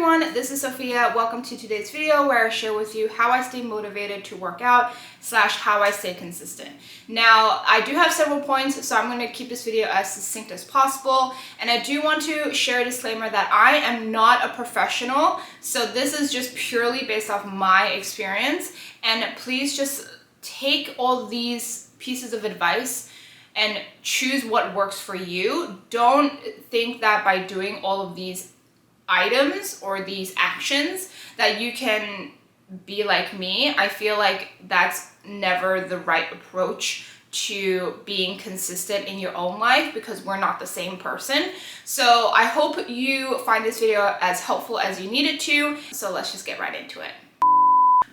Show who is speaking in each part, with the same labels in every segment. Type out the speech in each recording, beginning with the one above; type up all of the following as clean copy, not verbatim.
Speaker 1: everyone, this is Sophia. Welcome to today's video where I share with you how I stay motivated to work out / how I stay consistent. Now, I do have several points, so I'm going to keep this video as succinct as possible. And I do want to share a disclaimer that I am not a professional, so this is just purely based off my experience. And please just take all these pieces of advice and choose what works for you. Don't think that by doing all of these items or these actions that you can be like me. I feel like that's never the right approach to being consistent in your own life because we're not the same person. So I hope you find this video as helpful as you need it to. So let's just get right into it.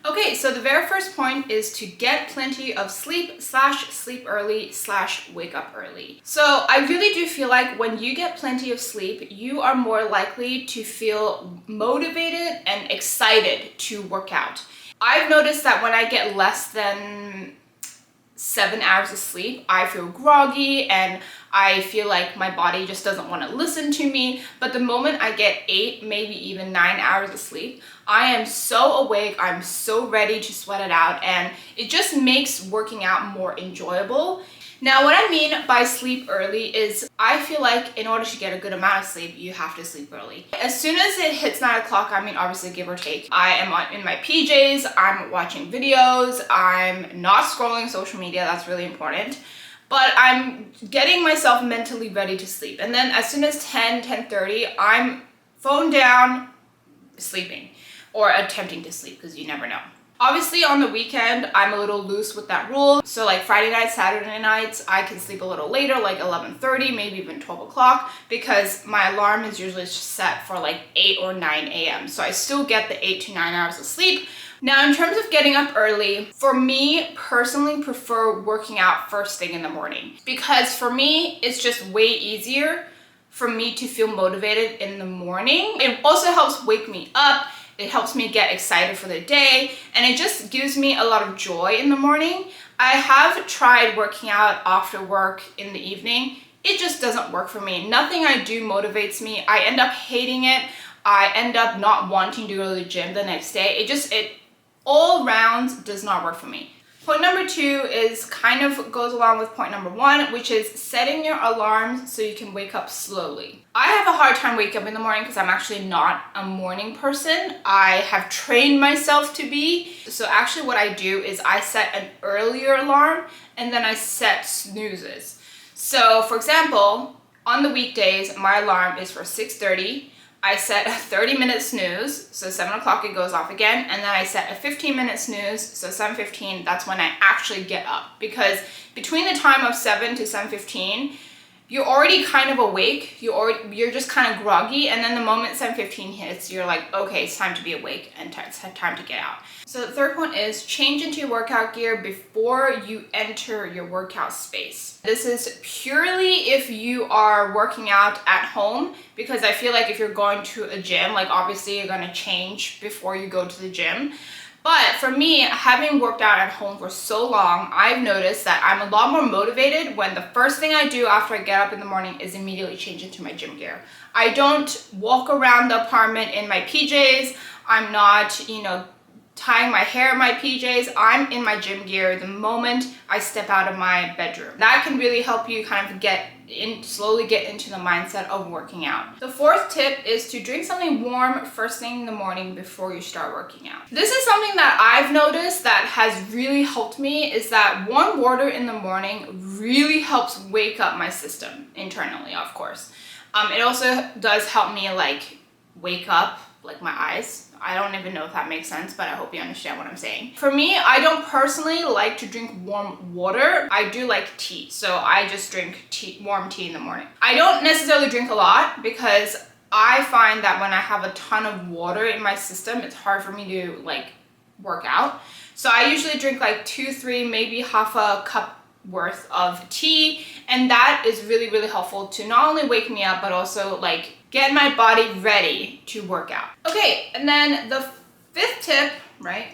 Speaker 1: Okay, so the very first point is to get plenty of sleep / sleep early / wake up early. So I really do feel like when you get plenty of sleep, you are more likely to feel motivated and excited to work out. I've noticed that when I get less than 7 hours of sleep, I feel groggy and I feel like my body just doesn't want to listen to me. But the moment I get 8, maybe even 9 hours of sleep, I am so awake, I'm so ready to sweat it out, and it just makes working out more enjoyable. Now, what I mean by sleep early is I feel like in order to get a good amount of sleep, you have to sleep early. As soon as it hits 9 o'clock, I mean, obviously give or take, I am in my PJs, I'm watching videos, I'm not scrolling social media, that's really important. But I'm getting myself mentally ready to sleep. And then as soon as 10:30, I'm phone down, sleeping, or attempting to sleep, because you never know. Obviously, on the weekend, I'm a little loose with that rule. So like Friday nights, Saturday nights, I can sleep a little later, like 11:30, maybe even 12 o'clock, because my alarm is usually set for like 8 or 9 a.m. So I still get the 8 to 9 hours of sleep. Now, in terms of getting up early, for me, personally prefer working out first thing in the morning, because for me, it's just way easier for me to feel motivated in the morning. It also helps wake me up. It helps me get excited for the day, and it just gives me a lot of joy in the morning. I have tried working out after work in the evening. It just doesn't work for me. Nothing I do motivates me. I end up hating it. I end up not wanting to go to the gym the next day. It all rounds does not work for me. Point number 2 is kind of goes along with point number 1, which is setting your alarms so you can wake up slowly. I have a hard time waking up in the morning because I'm actually not a morning person. I have trained myself to be. So actually what I do is I set an earlier alarm and then I set snoozes. So for example, on the weekdays, my alarm is for 6:30. I set a 30-minute snooze, so 7 o'clock it goes off again, and then I set a 15-minute snooze, so 7:15, that's when I actually get up. Because between the time of 7 to 7:15, you're already kind of awake, you're just kind of groggy, and then the moment 7:15 hits, you're like, okay, it's time to be awake and it's time to get out. So the third point is change into your workout gear before you enter your workout space. This is purely if you are working out at home, because I feel like if you're going to a gym, like obviously you're going to change before you go to the gym. But for me, having worked out at home for so long, I've noticed that I'm a lot more motivated when the first thing I do after I get up in the morning is immediately change into my gym gear. I don't walk around the apartment in my PJs. I'm not, tying my hair in my PJs. I'm in my gym gear the moment I step out of my bedroom. That can really help you kind of slowly get into the mindset of working out. The fourth tip is to drink something warm first thing in the morning before you start working out. This is something that I've noticed that has really helped me, is that warm water in the morning really helps wake up my system internally, of course. It also does help me wake up my eyes. I don't even know if that makes sense, but I hope you understand what I'm saying. For me, I don't personally like to drink warm water. I do like tea, so I just drink warm tea in the morning. I don't necessarily drink a lot because I find that when I have a ton of water in my system, it's hard for me to work out. So I usually drink 2, 3, maybe half a cup worth of tea, and that is really, really helpful to not only wake me up, but also get my body ready to work out. Okay, and then the fifth tip, right?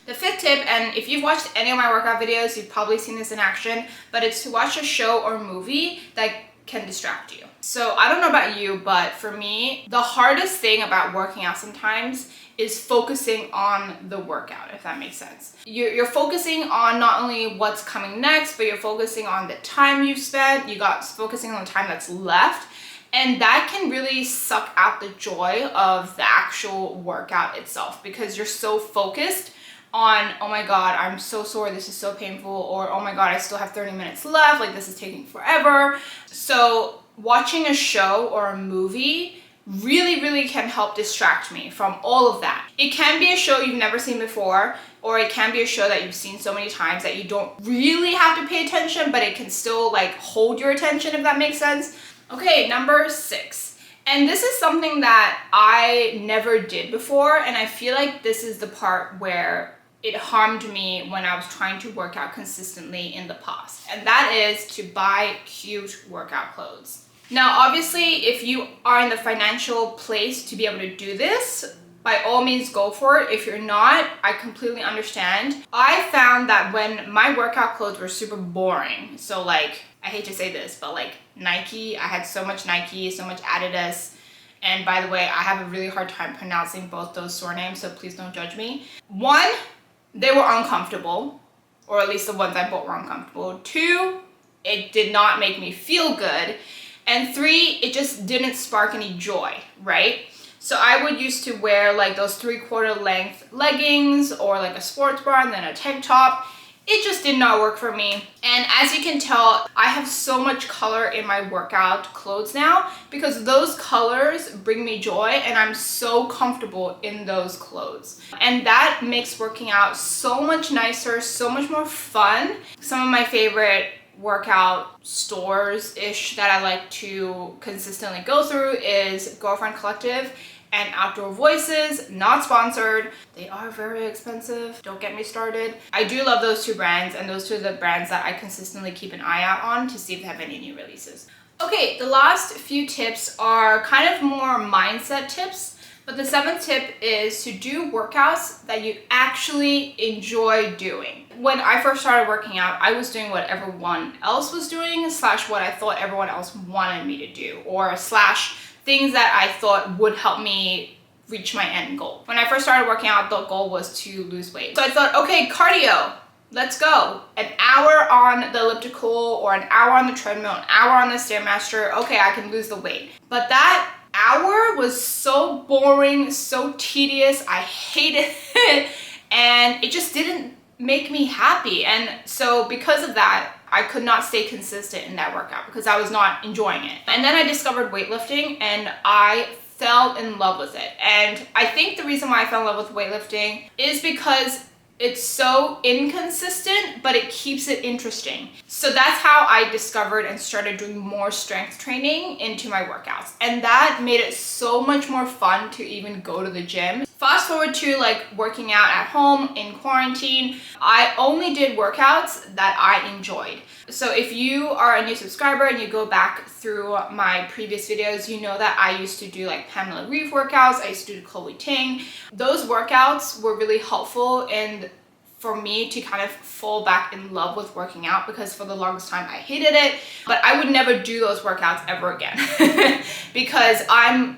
Speaker 1: The fifth tip, and if you've watched any of my workout videos, you've probably seen this in action, but it's to watch a show or movie that can distract you. So I don't know about you, but for me, the hardest thing about working out sometimes is focusing on the workout, if that makes sense. You're focusing on not only what's coming next, but you're focusing on the time you've spent, focusing on the time that's left. And that can really suck out the joy of the actual workout itself, because you're so focused on, oh my God, I'm so sore, this is so painful, or oh my God, I still have 30 minutes left, like this is taking forever. So watching a show or a movie really can help distract me from all of that. It can be a show you've never seen before, or it can be a show that you've seen so many times that you don't really have to pay attention, but it can still like hold your attention, if that makes sense. Okay, number 6. And this is something that I never did before, and I feel like this is the part where it harmed me when I was trying to work out consistently in the past. And that is to buy cute workout clothes. Now, obviously, if you are in the financial place to be able to do this, by all means go for it. If you're not, I completely understand. I found that when my workout clothes were super boring, so like, I hate to say this, but like Nike, I had so much Nike, so much Adidas. And by the way, I have a really hard time pronouncing both those store names, so please don't judge me. 1, they were uncomfortable, or at least the ones I bought were uncomfortable. 2, it did not make me feel good. And 3, it just didn't spark any joy, right? So I would used to wear like those 3/4 length leggings or like a sports bra and then a tank top. It just did not work for me. And as you can tell, I have so much color in my workout clothes now because those colors bring me joy and I'm so comfortable in those clothes. And that makes working out so much nicer, so much more fun. Some of my favorite workout stores-ish that I like to consistently go through is Girlfriend Collective and Outdoor Voices, not sponsored. They are very expensive, don't get me started. I do love those 2 brands, and those 2 are the brands that I consistently keep an eye out on to see if they have any new releases. Okay, the last few tips are kind of more mindset tips, but the 7th tip is to do workouts that you actually enjoy doing. When I first started working out, I was doing what everyone else was doing, / what I thought everyone else wanted me to do, or / things that I thought would help me reach my end goal. When I first started working out, the goal was to lose weight. So I thought, okay, cardio, let's go. An hour on the elliptical or an hour on the treadmill, an hour on the Stairmaster. Okay, I can lose the weight. But that hour was so boring, so tedious. I hated it. And it just didn't make me happy. And so because of that, I could not stay consistent in that workout because I was not enjoying it. And then I discovered weightlifting and I fell in love with it. And I think the reason why I fell in love with weightlifting is because it's so inconsistent, but it keeps it interesting. So that's how I discovered and started doing more strength training into my workouts. And that made it so much more fun to even go to the gym. Fast forward to like working out at home in quarantine, I only did workouts that I enjoyed. So if you are a new subscriber and you go back through my previous videos, you know that I used to do like Pamela Reeve workouts, I used to do Chloe Ting. Those workouts were really helpful and for me to kind of fall back in love with working out because for the longest time I hated it, but I would never do those workouts ever again because I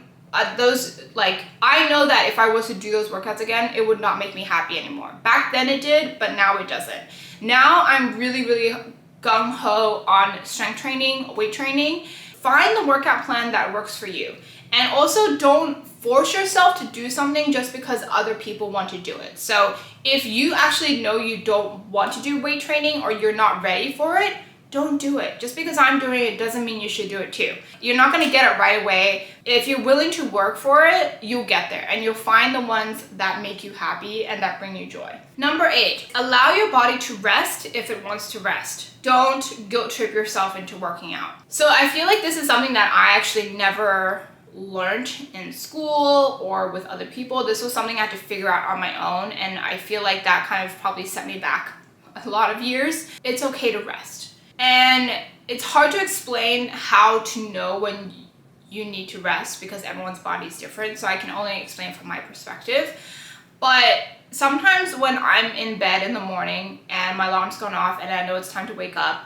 Speaker 1: know that if I was to do those workouts again, it would not make me happy anymore. Back then it did, but now it doesn't. Now I'm really gung-ho on strength training, weight training. Find the workout plan that works for you. And also don't force yourself to do something just because other people want to do it. So if you actually know you don't want to do weight training or you're not ready for it, don't do it. Just because I'm doing it doesn't mean you should do it too. You're not gonna get it right away. If you're willing to work for it, you'll get there and you'll find the ones that make you happy and that bring you joy. Number 8, allow your body to rest if it wants to rest. Don't guilt trip yourself into working out. So I feel like this is something that I actually never learned in school or with other people. This was something I had to figure out on my own, and I feel like that kind of probably set me back a lot of years. It's okay to rest. And it's hard to explain how to know when you need to rest because everyone's body is different, so I can only explain from my perspective. But sometimes when I'm in bed in the morning and my alarm's gone off and I know it's time to wake up,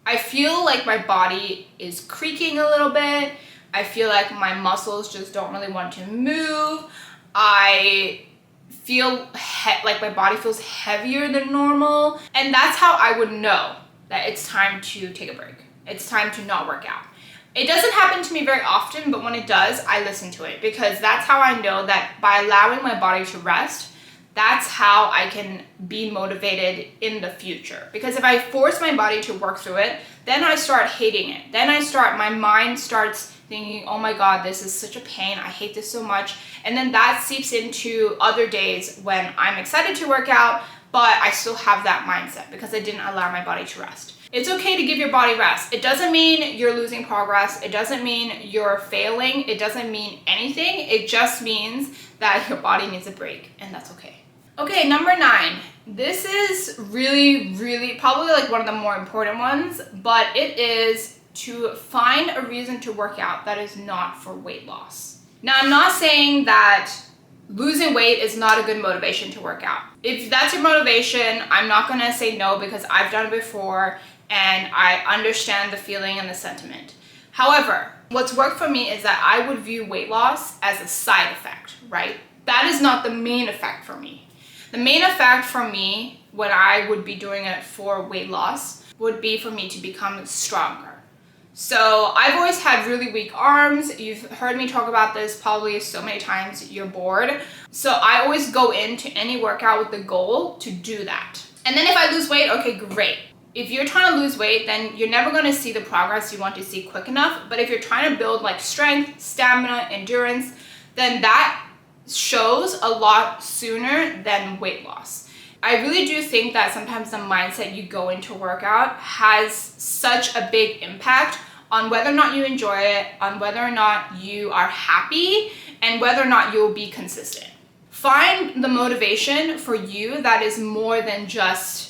Speaker 1: I feel like my body is creaking a little bit. I feel like my muscles just don't really want to move. I feel like my body feels heavier than normal. And that's how I would know that it's time to take a break. It's time to not work out. It doesn't happen to me very often, but when it does, I listen to it, because that's how I know that by allowing my body to rest, that's how I can be motivated in the future. Because if I force my body to work through it, then I start hating it. Then my mind starts thinking, oh my God, this is such a pain. I hate this so much. And then that seeps into other days when I'm excited to work out, but I still have that mindset because I didn't allow my body to rest. It's okay to give your body rest. It doesn't mean you're losing progress. It doesn't mean you're failing. It doesn't mean anything. It just means that your body needs a break, and that's okay. Okay, number 9. This is really probably like one of the more important ones, but it is to find a reason to work out that is not for weight loss. Now, I'm not saying that losing weight is not a good motivation to work out. If that's your motivation, I'm not gonna say no, because I've done it before and I understand the feeling and the sentiment. However, what's worked for me is that I would view weight loss as a side effect, right? That is not the main effect for me. The main effect for me, when I would be doing it for weight loss, would be for me to become stronger. So I've always had really weak arms. You've heard me talk about this probably so many times, you're bored. So I always go into any workout with the goal to do that. And then if I lose weight, okay, great. If you're trying to lose weight, then you're never gonna see the progress you want to see quick enough. But if you're trying to build like strength, stamina, endurance, then that shows a lot sooner than weight loss. I really do think that sometimes the mindset you go into a workout has such a big impact on whether or not you enjoy it, on whether or not you are happy, and whether or not you'll be consistent. Find the motivation for you that is more than just,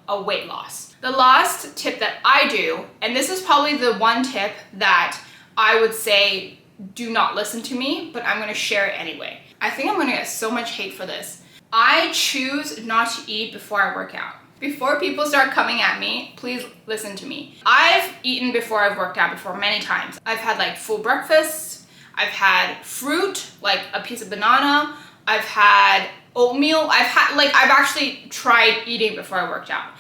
Speaker 1: a weight loss. The last tip that I do, and this is probably the one tip that I would say do not listen to me, but I'm gonna share it anyway. I think I'm gonna get so much hate for this. I choose not to eat before I work out. Before people start coming at me, please listen to me. I've eaten before I've worked out before many times. I've had like full breakfast. I've had fruit, like a piece of banana. I've had oatmeal. I've actually tried eating before I worked out.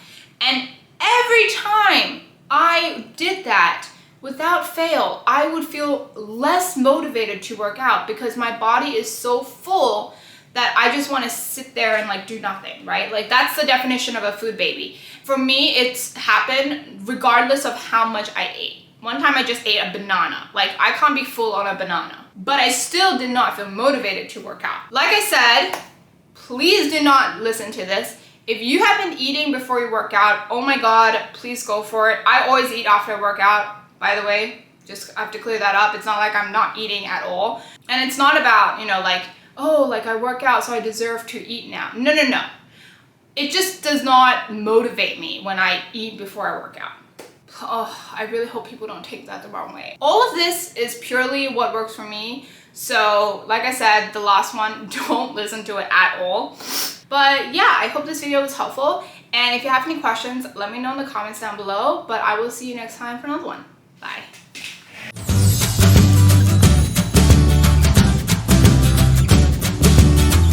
Speaker 1: And every time I did that, without fail, I would feel less motivated to work out because my body is so full that I just want to sit there and like do nothing, right? Like that's the definition of a food baby. For me, it's happened regardless of how much I ate. One time I just ate a banana. Like I can't be full on a banana, but I still did not feel motivated to work out. Like I said, please do not listen to this. If you have been eating before you work out, oh my God, please go for it. I always eat after I work out, by the way. Just have to clear that up. It's not like I'm not eating at all. And it's not about, I work out so I deserve to eat now. No. It just does not motivate me when I eat before I work out. Oh, I really hope people don't take that the wrong way. All of this is purely what works for me. So like I said, the last one, don't listen to it at all. But yeah, I hope this video was helpful. And if you have any questions, let me know in the comments down below. But I will see you next time for another one. Bye.